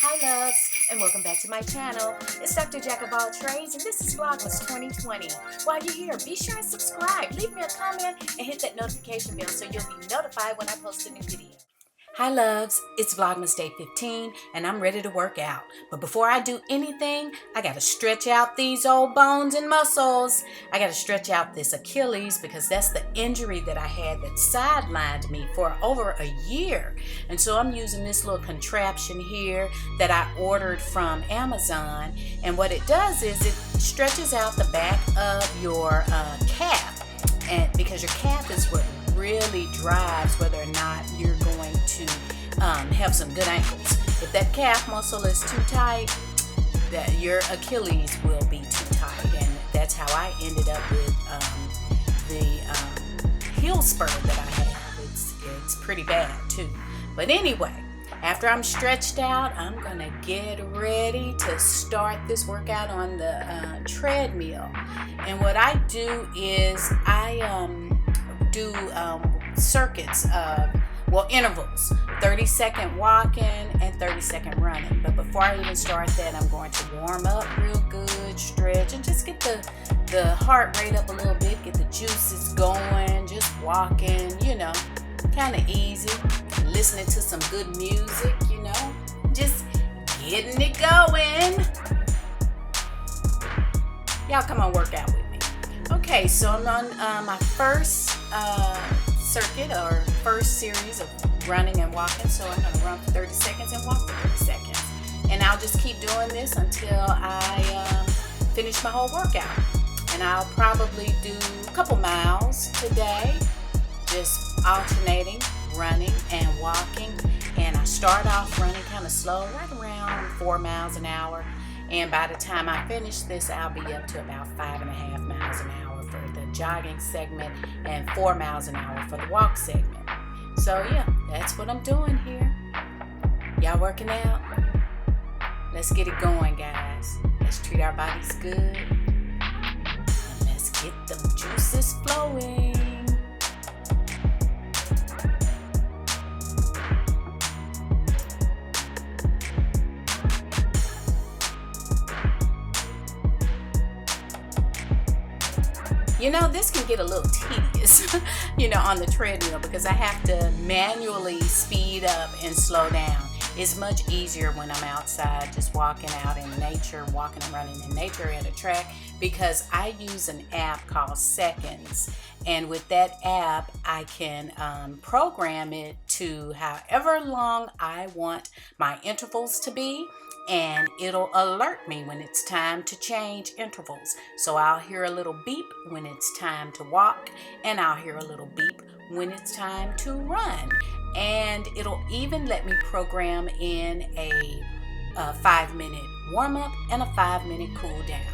Hi loves, and welcome back to my channel. It's Dr. Jack of all trades, and this is Vlogmas 2020. While you're here, be sure and subscribe, leave me a comment, and hit that notification bell so you'll be notified when I post a new video. Hi loves, it's Vlogmas Day 15, and I'm ready to work out. But before I do anything, I gotta stretch out these old bones and muscles. I gotta stretch out this Achilles because that's the injury that I had that sidelined me for over a year. And so I'm using this little contraption here that I ordered from Amazon. And what it does is it stretches out the back of your calf. And because your calf is what really drives whether or not you're going to have some good ankles. If that calf muscle is too tight, that your Achilles will be too tight, and that's how I ended up with the heel spur that I have. It's pretty bad too. But anyway, after I'm stretched out, I'm gonna get ready to start this workout on the treadmill. And what I do is I do circuits of, intervals, 30-second walking and 30-second running. But before I even start that, I'm going to warm up real good, stretch, and just get the heart rate up a little bit, get the juices going, just walking, kind of easy, listening to some good music, just getting it going. Y'all come on, work out with me. Okay, so I'm on my first circuit or first series of running and walking. So I'm going to run for 30 seconds and walk for 30 seconds. And I'll just keep doing this until I finish my whole workout. And I'll probably do a couple miles today, just alternating running and walking. And I start off running kind of slow, right around 4 miles an hour. And by the time I finish this, I'll be up to about 5.5 miles an hour for the jogging segment and 4 miles an hour for the walk segment. So yeah, that's what I'm doing here. Y'all working out? Let's get it going, guys. Let's treat our bodies good. And let's get them juices flowing. This can get a little tedious, on the treadmill because I have to manually speed up and slow down. It's much easier when I'm outside, just walking out in nature, walking and running in nature at a track, because I use an app called Seconds. And with that app, I can program it to however long I want my intervals to be. And it'll alert me when it's time to change intervals. So I'll hear a little beep when it's time to walk, and I'll hear a little beep when it's time to run. And it'll even let me program in a 5-minute warm-up and a 5-minute cool down.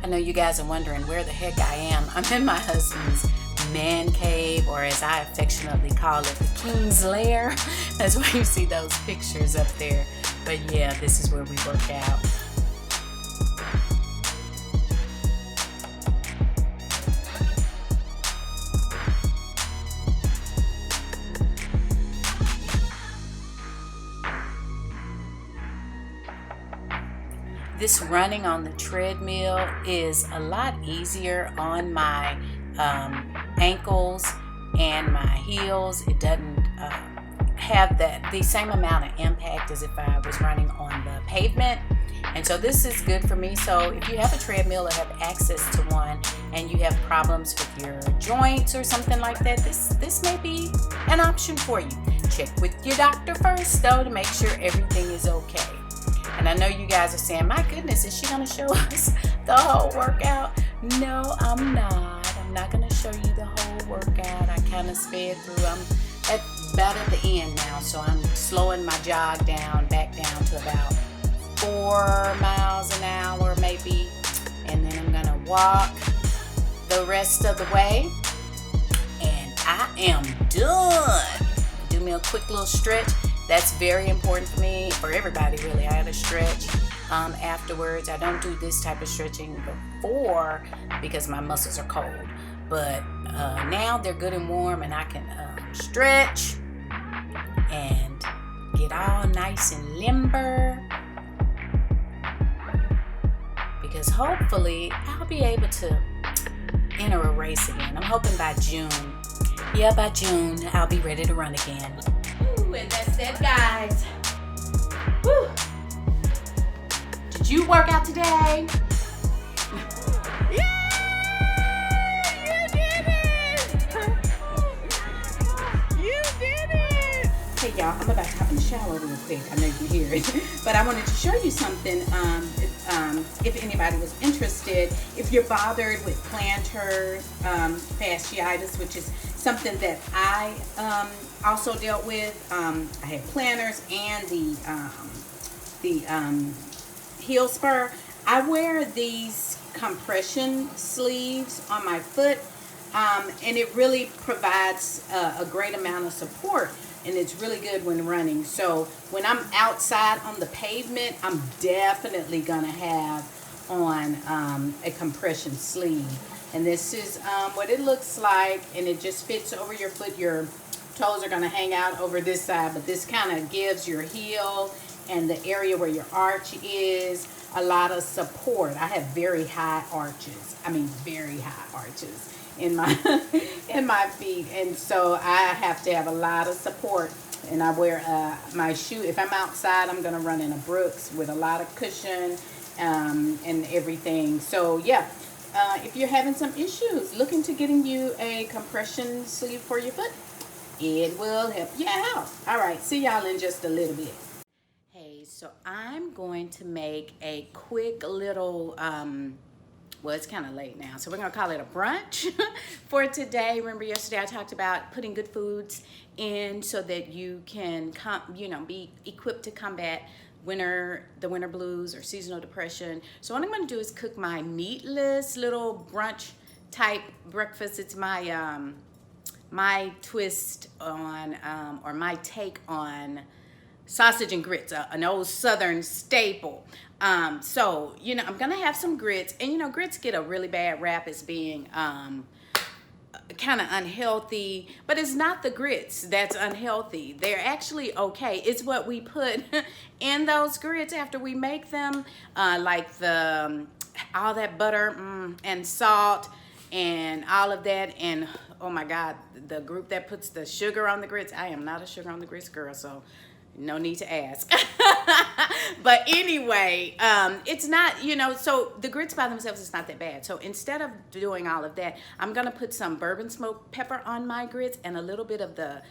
I know you guys are wondering where the heck I am. I'm in my husband's man cave, or as I affectionately call it, the King's Lair. That's why you see those pictures up there. But yeah, this is where we work out. This running on the treadmill is a lot easier on my ankles and my heels. It doesn't have the same amount of impact as if I was running on the pavement. And so this is good for me. So if you have a treadmill or have access to one and you have problems with your joints or something like that, this may be an option for you. Check with your doctor first though to make sure everything is okay. And I know you guys are saying, my goodness, is she gonna show us the whole workout? No, I'm not. I'm not gonna show you the whole workout. I kind of sped through. I'm about at the end now, so I'm slowing my jog back down to about 4 miles an hour maybe, and then I'm gonna walk the rest of the way, and I am done. Do me a quick little stretch. That's very important for me, for everybody really. I had a stretch afterwards. I don't do this type of stretching before because my muscles are cold, but now they're good and warm, and I can stretch and get all nice and limber. because hopefully I'll be able to enter a race again. I'm hoping by June. Yeah, by June I'll be ready to run again. Ooh, and that's that, guys. Woo. Did you work out today? Hey y'all, I'm about to hop in the shower real quick. I know you hear it. But I wanted to show you something if anybody was interested. If you're bothered with plantar fasciitis, which is something that I also dealt with. I had plantars and the heel spur. I wear these compression sleeves on my foot, and it really provides a great amount of support. And it's really good when running. So when I'm outside on the pavement, I'm definitely gonna have on a compression sleeve. And this is what it looks like, and it just fits over your foot. Your toes are gonna hang out over this side, but this kind of gives your heel and the area where your arch is a lot of support. I have very high arches. I mean, very high arches in my in my feet, and so I have to have a lot of support. And I wear my shoe. If I'm outside, I'm gonna run in a Brooks with a lot of cushion and everything. So yeah, if you're having some issues, look into getting you a compression sleeve for your foot. It will help you out. All right, see y'all in just a little bit. Hey, so I'm going to make a quick little well, it's kind of late now, so we're gonna call it a brunch for today. Remember yesterday I talked about putting good foods in so that you can be equipped to combat the winter blues or seasonal depression. So what I'm gonna do is cook my meatless little brunch type breakfast. It's my my twist on or my take on sausage and grits, an old Southern staple. So, I'm gonna have some grits, and grits get a really bad rap as being kind of unhealthy, but it's not the grits that's unhealthy. They're actually okay. It's what we put in those grits after we make them, like all that butter and salt and all of that. And oh my God, the group that puts the sugar on the grits, I am not a sugar on the grits girl, so no need to ask. But anyway, it's not, so the grits by themselves is not that bad. So instead of doing all of that, I'm gonna put some bourbon smoked pepper on my grits and a little bit of the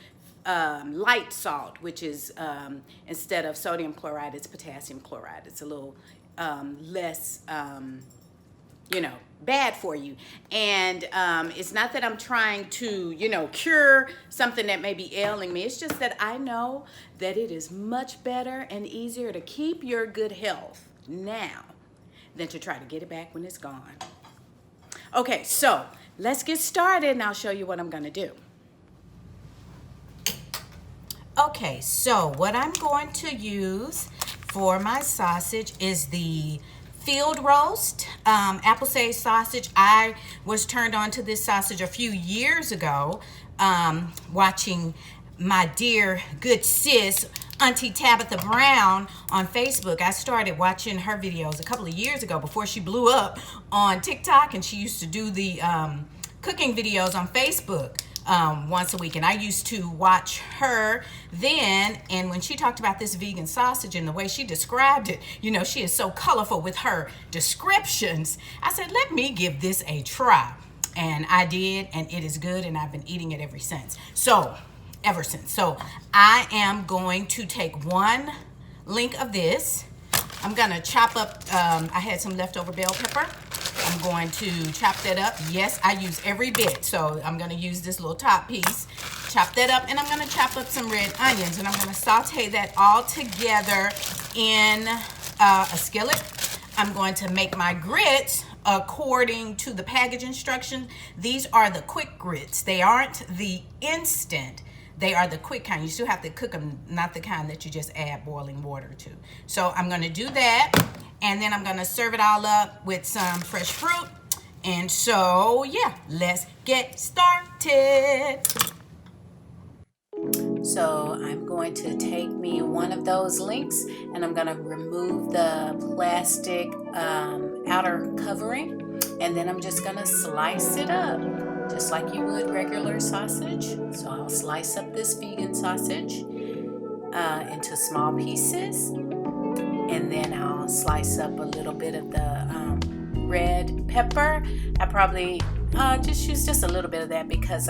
light salt, which is instead of sodium chloride, it's potassium chloride. It's a little less bad for you. And it's not that I'm trying to, cure something that may be ailing me. It's just that I know that it is much better and easier to keep your good health now than to try to get it back when it's gone. Okay, so let's get started and I'll show you what I'm gonna do. Okay, so what I'm going to use for my sausage is the field roast apple sage sausage. I was turned on to this sausage a few years ago, watching my dear good sis Auntie Tabitha Brown on Facebook. I started watching her videos a couple of years ago before she blew up on TikTok, and she used to do the cooking videos on Facebook once a week, and I used to watch her then. And when she talked about this vegan sausage and the way she described it, she is so colorful with her descriptions, I said, let me give this a try. And I did, and it is good, and I've been eating it ever since. So I am going to take one link of this. I'm gonna chop up, I had some leftover bell pepper. I'm going to chop that up. Yes, I use every bit, so I'm gonna use this little top piece. Chop that up, and I'm gonna chop up some red onions, and I'm gonna saute that all together in a skillet. I'm going to make my grits according to the package instruction. These are the quick grits. They aren't the instant. They are the quick kind. You still have to cook them, not the kind that you just add boiling water to. So I'm gonna do that, and then I'm gonna serve it all up with some fresh fruit. And so, yeah, let's get started. So I'm going to take me one of those links and I'm going to remove the plastic outer covering, and then I'm just going to slice it up just like you would regular sausage. So I'll slice up this vegan sausage into small pieces, and then I'll slice up a little bit of the red pepper. I probably just use just a little bit of that because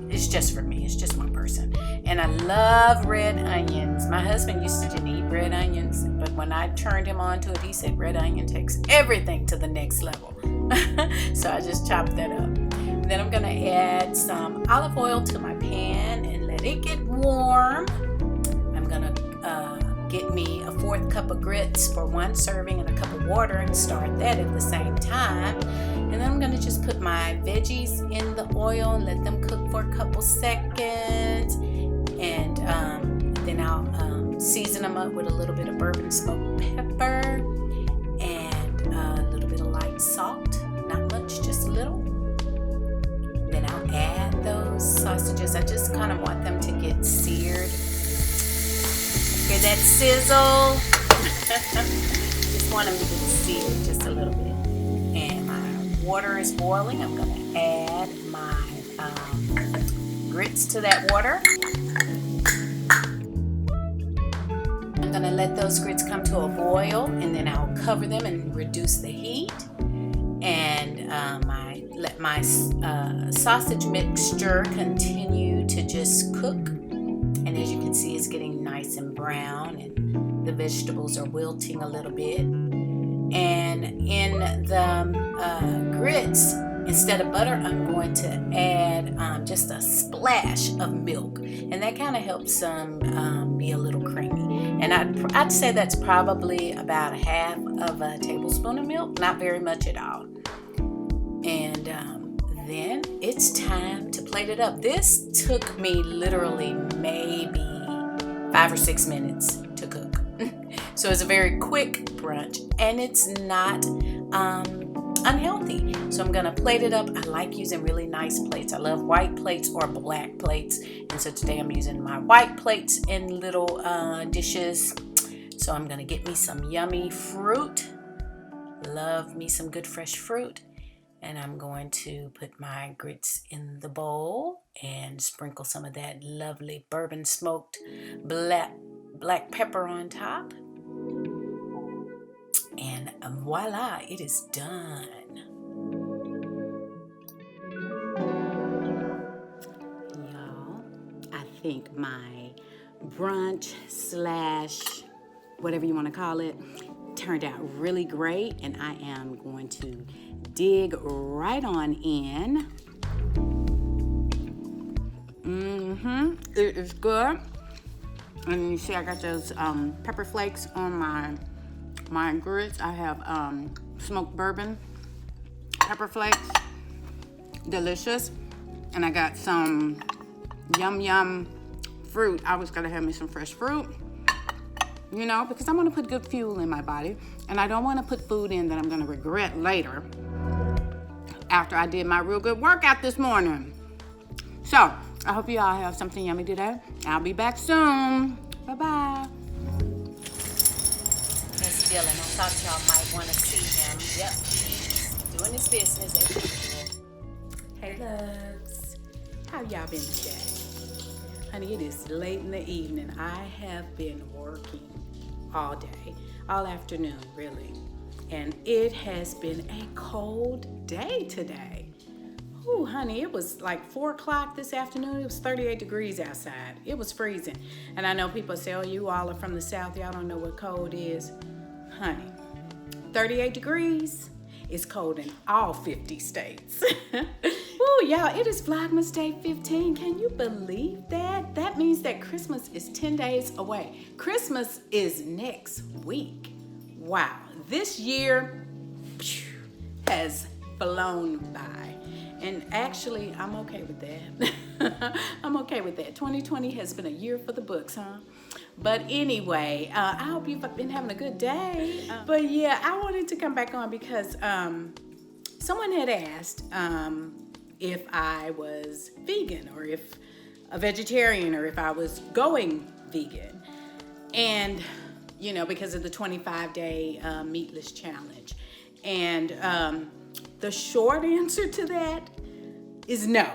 it's just for me. It's just one person. And I love red onions. My husband used to didn't eat red onions, but when I turned him on to it, he said red onion takes everything to the next level. So I just chopped that up. And then I'm gonna add some olive oil to my pan and let it get warm. I'm gonna get me a 1/4 cup of grits for one serving and a cup of water and start that at the same time. And then I'm gonna just put my veggies in the oil and let them cook for a couple seconds. And then I'll season them up with a little bit of bourbon smoked pepper and a little bit of light salt. Not much, just a little. Then I'll add those sausages. I just kind of want them to get seared. Hear that sizzle? Just want them to get seared just a little bit. And my water is boiling. I'm going to add my grits to that water. I'm going to let those grits come to a boil, and then I'll cover them and reduce the heat. And let my sausage mixture continue to just cook. And as you can see, it's getting nice and brown, and the vegetables are wilting a little bit. And in the grits, instead of butter, I'm going to add just a splash of milk, and that kind of helps them be a little creamy. And I'd say that's probably about 1/2 tablespoon of milk, not very much at all. And then it's time to plate it up. This took me literally maybe 5 or 6 minutes to cook. So it's a very quick brunch, and it's not unhealthy. So I'm gonna plate it up. I like using really nice plates. I love white plates or black plates. And so today I'm using my white plates in little dishes. So I'm gonna get me some yummy fruit. Love me some good fresh fruit. And I'm going to put my grits in the bowl and sprinkle some of that lovely bourbon smoked black pepper on top. And voila, it is done. Y'all, I think my brunch / whatever you want to call it turned out really great, and I am going to dig right on in. It is good. And you see I got those pepper flakes on my grits. I have smoked bourbon pepper flakes. Delicious. And I got some yum fruit. I was gonna have me some fresh fruit, you know, because I want to put good fuel in my body, and I don't want to put food in that I'm going to regret later after I did my real good workout this morning. So I hope you all have something yummy today. I'll be back soon. Bye-bye. That's Dylan. I thought y'all might want to see him. Yep, he's doing his business as usual. Hey, loves. How y'all been today? Honey, it is late in the evening. I have been working all day, all afternoon, really. And it has been a cold day today. Ooh, honey, it was like 4 o'clock this afternoon. It was 38 degrees outside. It was freezing. And I know people say, oh, you all are from the South. Y'all don't know what cold is. Honey, 38 degrees is cold in all 50 states. Ooh, y'all, it is Vlogmas Day 15. Can you believe that? That means that Christmas is 10 days away. Christmas is next week. Wow, this year has flown by. And actually, I'm okay with that. I'm okay with that. 2020 has been a year for the books, huh? But anyway, I hope you've been having a good day. But yeah, I wanted to come back on because someone had asked if I was vegan or if a vegetarian or if I was going vegan. And, you know, because of the 25-day meatless challenge. And the short answer to that is no.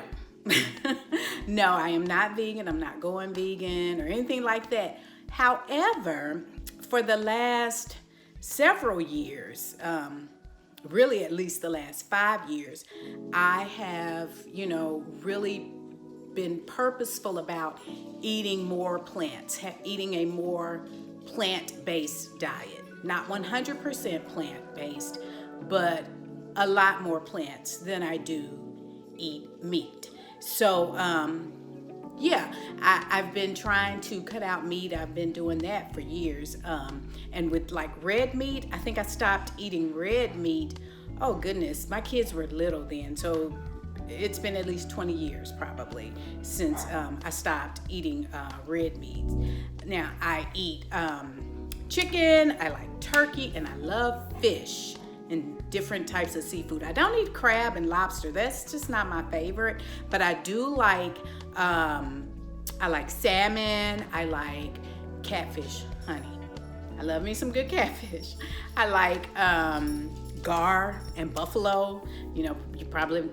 No, I am not vegan. I'm not going vegan or anything like that. However, for the last several years, really at least the last 5 years, I have, you know, really been purposeful about eating more plants, eating a more plant-based diet. Not 100% plant-based, but a lot more plants than I do eat meat. So, yeah, I've been trying to cut out meat. I've been doing that for years. And with like red meat, I think I stopped eating red meat. Oh goodness, my kids were little then. So it's been at least 20 years probably since I stopped eating red meat. Now I eat chicken, I like turkey, and I love fish and different types of seafood. I don't eat crab and lobster. That's just not my favorite. But I do like, I like salmon. I like catfish, honey. I love me some good catfish. I like gar and buffalo. You know,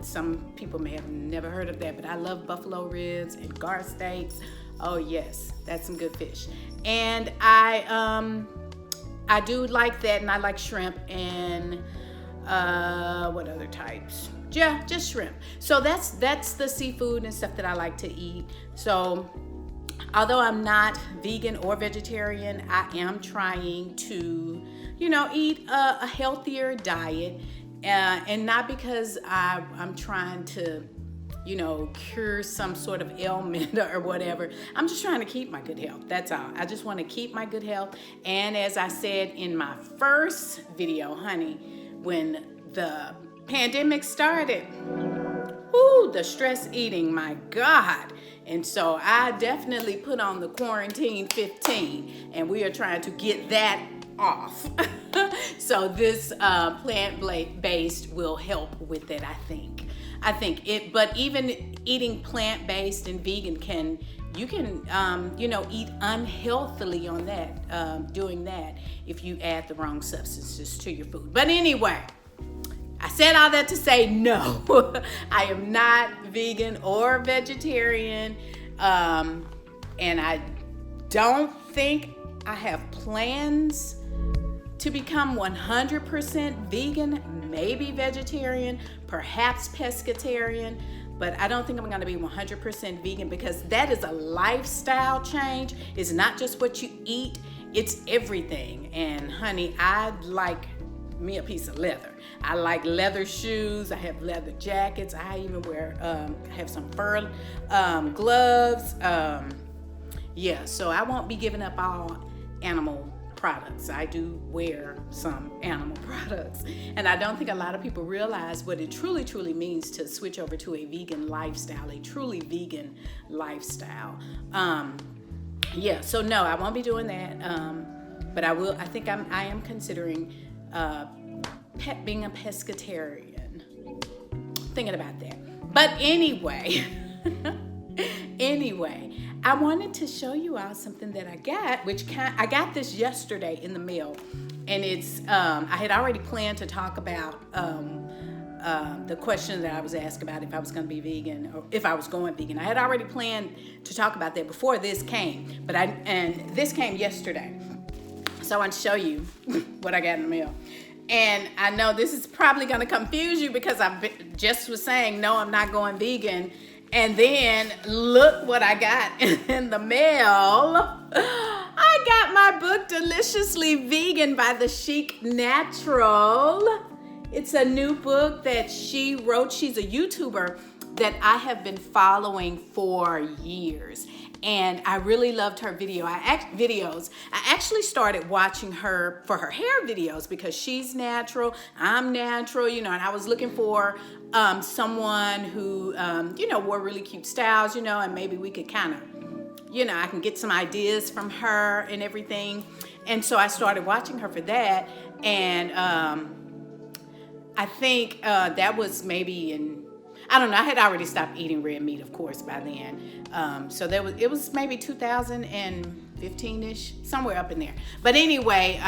some people may have never heard of that, but I love buffalo ribs and gar steaks. Oh yes, that's some good fish. And I do like that, and I like shrimp and what other types? Yeah, just shrimp. So that's the seafood and stuff that I like to eat. So although I'm not vegan or vegetarian, I am trying to, you know, eat a healthier diet, and not because I'm trying to, you know, cure some sort of ailment or whatever. I'm just trying to keep my good health. That's all. I just want to keep my good health. And as I said in my first video, honey, when the pandemic started, ooh, the stress eating, my God. And so I definitely put on the quarantine 15, and we are trying to get that off. So this plant-based will help with it, I think. But even eating plant-based and vegan you can you know, eat unhealthily on that, doing that if you add the wrong substances to your food. But anyway, I said all that to say no. I am not vegan or vegetarian, and I don't think I have plans to become 100% vegan, maybe vegetarian, perhaps pescatarian, but I don't think I'm gonna be 100% vegan, because that is a lifestyle change. It's not just what you eat, it's everything. And honey, I like me a piece of leather. I like leather shoes, I have leather jackets, I even wear, I have some fur gloves. Yeah, so I won't be giving up all animal products. I do wear some animal products, and I don't think a lot of people realize what it truly means to switch over to a vegan lifestyle, a truly vegan lifestyle. Yeah, so no, I won't be doing that, but I think I am considering being a pescatarian, thinking about that. But anyway, I wanted to show you all something that I got, I got this yesterday in the mail, and it's, I had already planned to talk about the question that I was asked about if I was going to be vegan or if I was going vegan. I had already planned to talk about that before this came, and this came yesterday. So I want to show you what I got in the mail. And I know this is probably going to confuse you, because I just was saying, no, I'm not going vegan. And then look what I got in the mail. I got my book, Deliciously Vegan by the Chic Natural. It's a new book that she wrote. She's a YouTuber that I have been following for years. And I really loved her videos. I actually started watching her for her hair videos, because she's natural, I'm natural, you know, and I was looking for someone who, you know, wore really cute styles, you know, and maybe we could kind of, you know, I can get some ideas from her and everything. And so I started watching her for that. And I think that was maybe I don't know. I had already stopped eating red meat, of course, by then. So it was maybe 2015-ish, somewhere up in there. But anyway,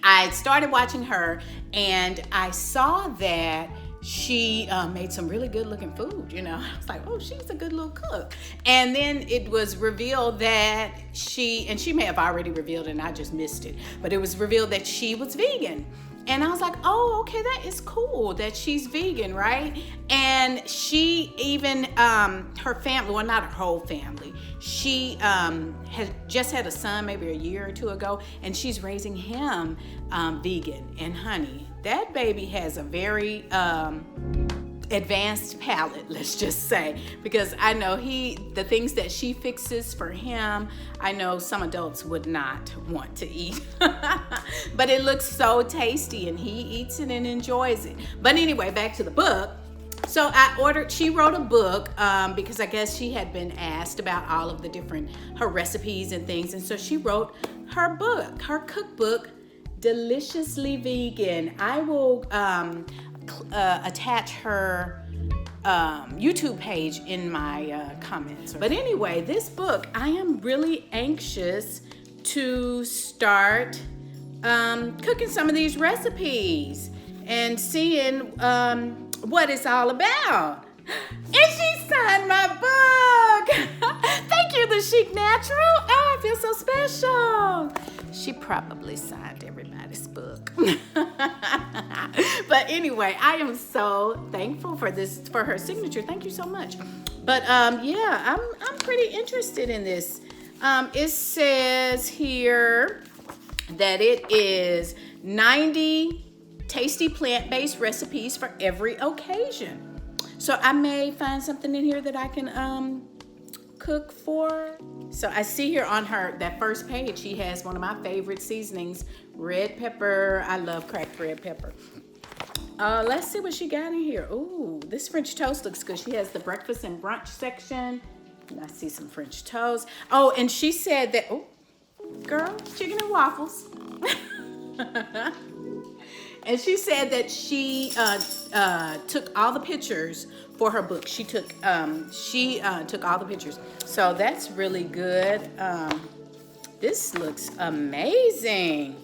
I started watching her, and I saw that she made some really good looking food, you know. I was like, oh, she's a good little cook. And then it was revealed that she may have already revealed it and I just missed it, but it was revealed that she was vegan. And I was like, oh, okay, that is cool that she's vegan, right? And she even, her family, well, not her whole family, she had just had a son maybe a year or two ago, and she's raising him vegan. And honey, that baby has a very advanced palate, let's just say, because I know the things that she fixes for him, I know some adults would not want to eat. But it looks so tasty and he eats it and enjoys it. But anyway, back to the book. So she wrote a book because I guess she had been asked about all of her recipes and things. And so she wrote her book, her cookbook, Deliciously Vegan. I will attach her YouTube page in my comments. But anyway, this book, I am really anxious to start cooking some of these recipes and seeing what it's all about. And she signed my book. Thank you, The Chic Natural. Oh, I feel so special. She probably signed everybody's book. But anyway, I am so thankful for her signature. Thank you so much. But yeah, I'm pretty interested in this. It says here that it is 90 tasty plant-based recipes for every occasion. So I may find something in here that I can cook for. So I see here on that first page, she has one of my favorite seasonings, red pepper. I love cracked red pepper. Let's see what she got in here. Ooh, this French toast looks good. She has the breakfast and brunch section. And I see some French toast. Oh, and she said that, oh, girl, chicken and waffles. And she said that she took all the pictures for her book. She took all the pictures. So that's really good. This looks amazing.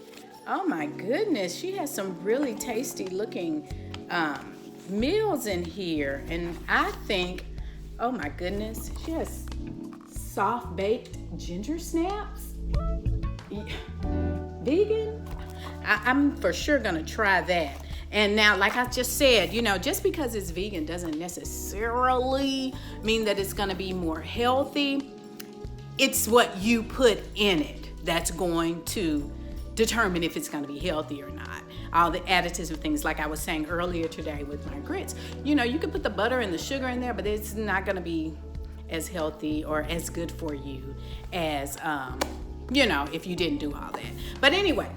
Oh my goodness. She has some really tasty looking meals in here. And I think, oh my goodness, she has soft baked ginger snaps. Vegan? I'm for sure gonna try that. And now, like I just said, you know, just because it's vegan doesn't necessarily mean that it's gonna be more healthy. It's what you put in it that's going to determine if it's gonna be healthy or not. All the additives and things, like I was saying earlier today with my grits. You know, you can put the butter and the sugar in there, but it's not gonna be as healthy or as good for you as, you know, if you didn't do all that. But anyway,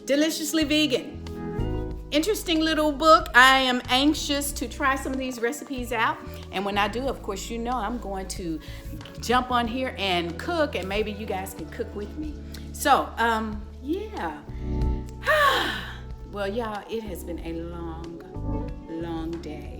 Deliciously Vegan. Interesting little book. I am anxious to try some of these recipes out. And when I do, of course, you know I'm going to jump on here and cook, and maybe you guys can cook with me. So, yeah. Well, y'all, it has been a long day.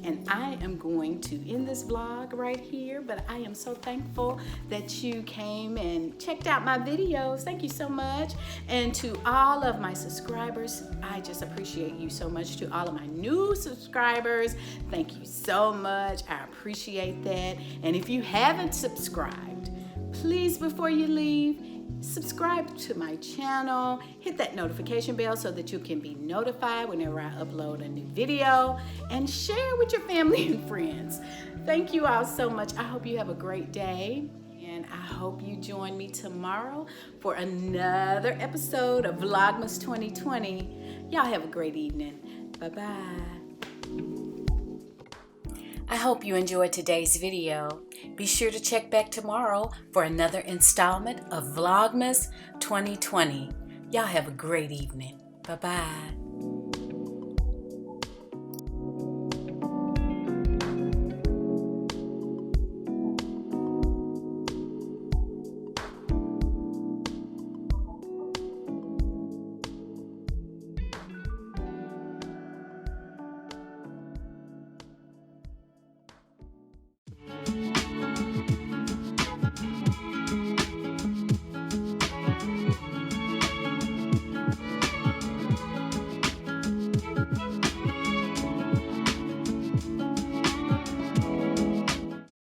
And I am going to end this vlog right here, but I am so thankful that you came and checked out my videos. Thank you so much. And to all of my subscribers, I just appreciate you so much. To all of my new subscribers, thank you so much. I appreciate that. And if you haven't subscribed, please, before you leave, subscribe to my channel, hit that notification bell so that you can be notified whenever I upload a new video, and share with your family and friends. Thank you all so much. I hope you have a great day, and I hope you join me tomorrow for another episode of Vlogmas 2020. Y'all have a great evening. Bye-bye. I hope you enjoyed today's video. Be sure to check back tomorrow for another installment of Vlogmas 2020. Y'all have a great evening. Bye-bye.